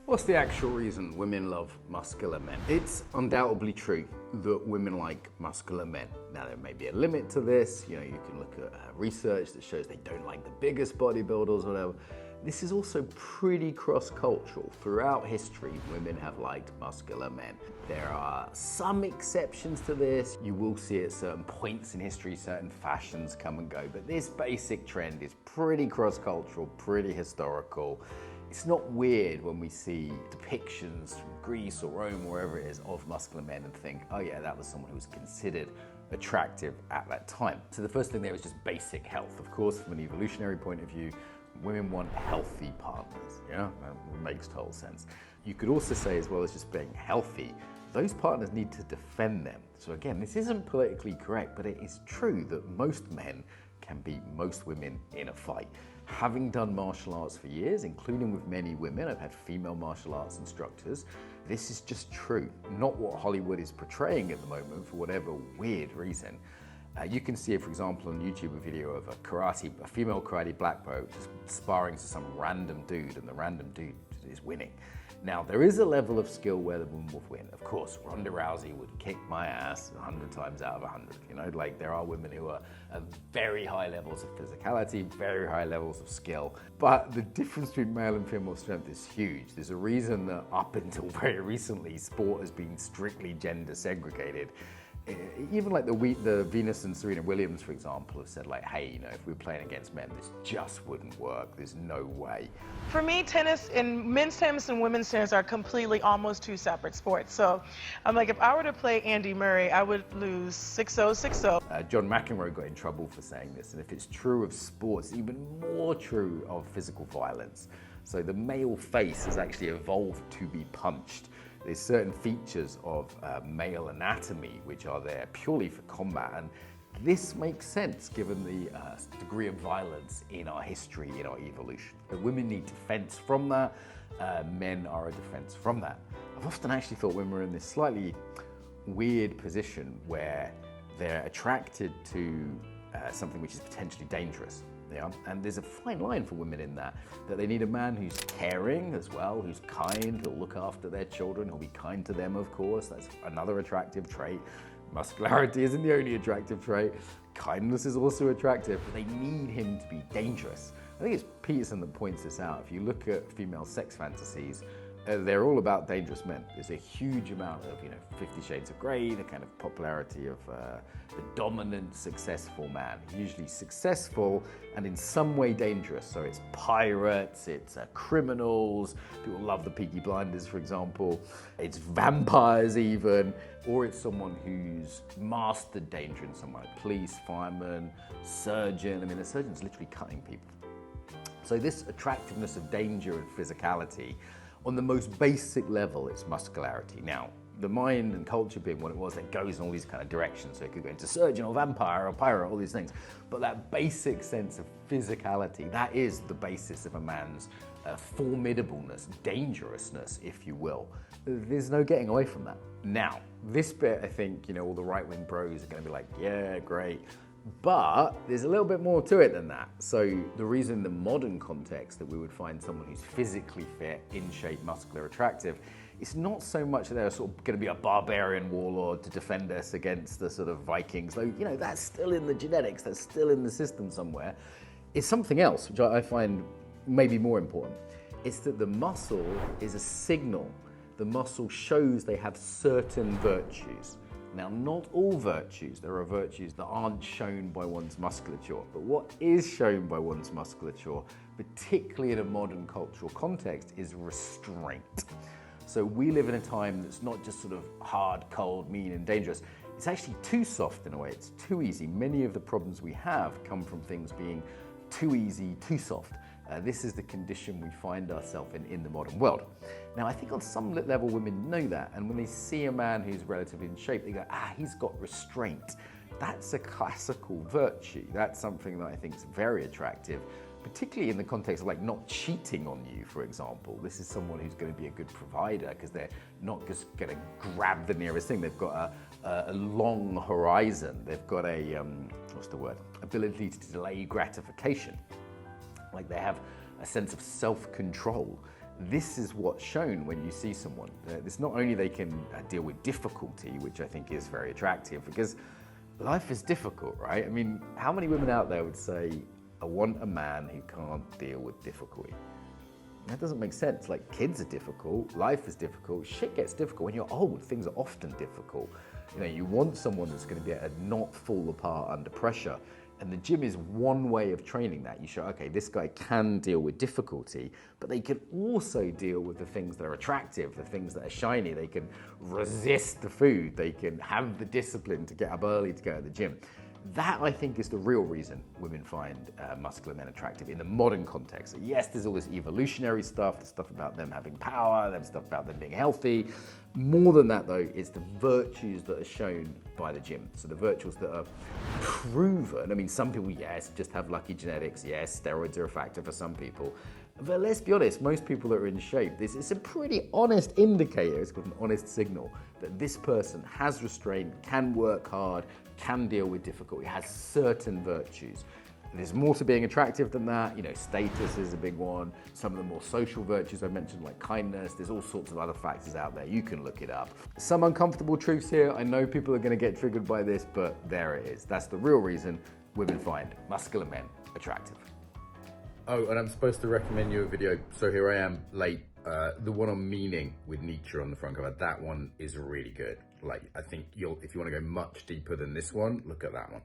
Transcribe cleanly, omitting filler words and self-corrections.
What's the actual reason women love muscular men? It's undoubtedly true that women like muscular men. Now there may be a limit to this. You can look at research that shows they don't like the biggest bodybuilders or whatever. This is also pretty cross-cultural. Throughout history, women have liked muscular men. There are some exceptions to this. You will see at certain points in history, certain fashions come and go, but this basic trend is pretty cross-cultural, pretty historical. It's not weird when we see depictions from Greece or Rome, or wherever it is, of muscular men and think, oh yeah, that was someone who was considered attractive at that time. So the first thing there is just basic health. Of course, from an evolutionary point of view, women want healthy partners, yeah? That makes total sense. You could also say, as well as just being healthy, those partners need to defend them. So again, this isn't politically correct, but it is true that most men can beat most women in a fight. Having done martial arts for years, including with many women, I've had female martial arts instructors, this is just true. Not what Hollywood is portraying at the moment for whatever weird reason. You can see, for example, on YouTube, a video of a female karate black belt just sparring to some random dude, and the random dude is winning. Now, there is a level of skill where the woman will win. Of course, Ronda Rousey would kick my ass 100 times out of 100. Like, there are women who are at very high levels of physicality, very high levels of skill. But the difference between male and female strength is huge. There's a reason that up until very recently, sport has been strictly gender segregated. Even like the Venus and Serena Williams, for example, have said like, hey, if we were playing against men, this just wouldn't work. There's no way. For me, tennis and men's tennis and women's tennis are completely almost two separate sports. So I'm like, if I were to play Andy Murray, I would lose 6-0, 6-0. John McEnroe got in trouble for saying this, and if it's true of sports, it's even more true of physical violence. So the male face has actually evolved to be punched. There's certain features of male anatomy which are there purely for combat, and this makes sense given the degree of violence in our history, in our evolution. The women need defense from that, men are a defense from that. I've often actually thought women are in this slightly weird position where they're attracted to something which is potentially dangerous. Yeah? And there's a fine line for women in that they need a man who's caring as well, who's kind, who'll look after their children, who'll be kind to them, of course. That's another attractive trait. Muscularity isn't the only attractive trait. Kindness is also attractive, but they need him to be dangerous. I think it's Peterson that points this out. If you look at female sex fantasies, they're all about dangerous men. There's a huge amount of, 50 Shades of Grey, the kind of popularity of the dominant, successful man. Usually successful and in some way dangerous. So it's pirates, it's criminals, people love the Peaky Blinders, for example. It's vampires even, or it's someone who's mastered danger in some way. Police, fireman, surgeon. A surgeon's literally cutting people. So this attractiveness of danger and physicality, on the most basic level, it's muscularity. Now, the mind and culture being what it was, that goes in all these kind of directions. So it could go into surgeon or vampire or pirate, all these things. But that basic sense of physicality, that is the basis of a man's formidableness, dangerousness, if you will. There's no getting away from that. Now, this bit, I think, all the right-wing bros are going to be like, yeah, great. But there's a little bit more to it than that. So the reason in the modern context that we would find someone who's physically fit, in shape, muscular, attractive, it's not so much that they're sort of going to be a barbarian warlord to defend us against the sort of Vikings. Though, that's still in the genetics, that's still in the system somewhere. It's something else, which I find maybe more important. It's that the muscle is a signal. The muscle shows they have certain virtues. Now, not all virtues. There are virtues that aren't shown by one's musculature, but what is shown by one's musculature, particularly in a modern cultural context, is restraint. So we live in a time that's not just sort of hard, cold, mean, and dangerous. It's actually too soft in a way. It's too easy. Many of the problems we have come from things being too easy, too soft. This is the condition we find ourselves in the modern world. Now, I think on some level women know that, and when they see a man who's relatively in shape, they go, he's got restraint. That's a classical virtue. That's something that I think is very attractive, particularly in the context of like not cheating on you, for example. This is someone who's going to be a good provider because they're not just going to grab the nearest thing. They've got a long horizon. They've got a, ability to delay gratification. Like they have a sense of self-control. this is what's shown when you see someone. It's not only they can deal with difficulty, which I think is very attractive, because life is difficult, right? I mean, how many women out there would say, I want a man who can't deal with difficulty? That doesn't make sense. Like, kids are difficult, life is difficult, shit gets difficult. When you're old, things are often difficult. You know, you want someone that's going to be able to not fall apart under pressure. And the gym is one way of training that. You show, okay, this guy can deal with difficulty, but they can also deal with the things that are attractive, the things that are shiny. They can resist the food. They can have the discipline to get up early to go to the gym. That, I think, is the real reason women find muscular men attractive in the modern context. Yes, there's all this evolutionary stuff, the stuff about them having power, the stuff about them being healthy. More than that, though, it's the virtues that are shown by the gym. So the virtues that are proven. I mean, some people, yes, just have lucky genetics. Yes, steroids are a factor for some people. But let's be honest, most people that are in shape, it's a pretty honest indicator, it's called an honest signal, that this person has restraint, can work hard, can deal with difficulty, has certain virtues. There's more to being attractive than that. You know, status is a big one. Some of the more social virtues I mentioned, like kindness, there's all sorts of other factors out there. You can look it up. Some uncomfortable truths here. I know people are going to get triggered by this, but there it is. That's the real reason women find muscular men attractive. Oh, and I'm supposed to recommend you a video. So here I am late. The one on meaning with Nietzsche on the front cover. That one is really good. Like, I think if you want to go much deeper than this one, look at that one.